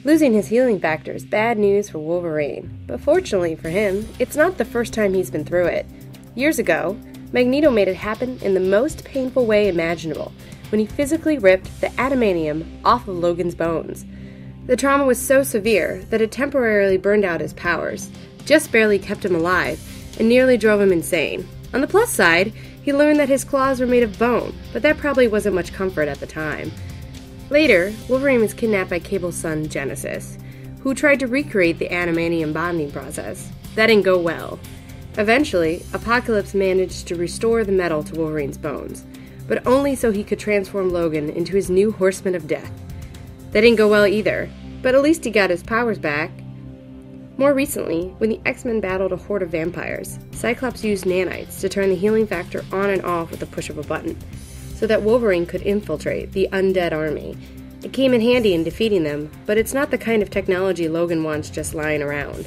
Losing his healing factor is bad news for Wolverine, but fortunately for him, it's not the first time he's been through it. Years ago, Magneto made it happen in the most painful way imaginable, when he physically ripped the adamantium off of Logan's bones. The trauma was so severe that it temporarily burned out his powers, just barely kept him alive, and nearly drove him insane. On the plus side, he learned that his claws were made of bone, but that probably wasn't much comfort at the time. Later, Wolverine was kidnapped by Cable's son, Genesis, who tried to recreate the adamantium bonding process. That didn't go well. Eventually, Apocalypse managed to restore the metal to Wolverine's bones, but only so he could transform Logan into his new Horseman of Death. That didn't go well either, but at least he got his powers back. More recently, when the X-Men battled a horde of vampires, Cyclops used nanites to turn the healing factor on and off with the push of a button, so that Wolverine could infiltrate the undead army. It came in handy in defeating them, but it's not the kind of technology Logan wants just lying around.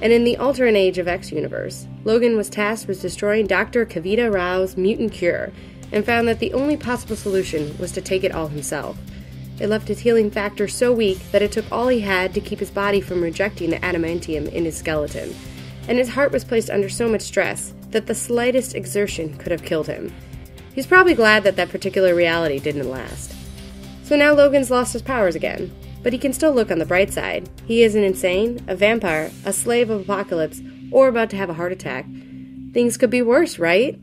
And in the alternate age of X universe, Logan was tasked with destroying Dr. Kavita Rao's mutant cure, and found that the only possible solution was to take it all himself. It left his healing factor so weak that it took all he had to keep his body from rejecting the adamantium in his skeleton, and his heart was placed under so much stress that the slightest exertion could have killed him. He's probably glad that that particular reality didn't last. So now Logan's lost his powers again, but he can still look on the bright side. He isn't insane, a vampire, a slave of Apocalypse, or about to have a heart attack. Things could be worse, right?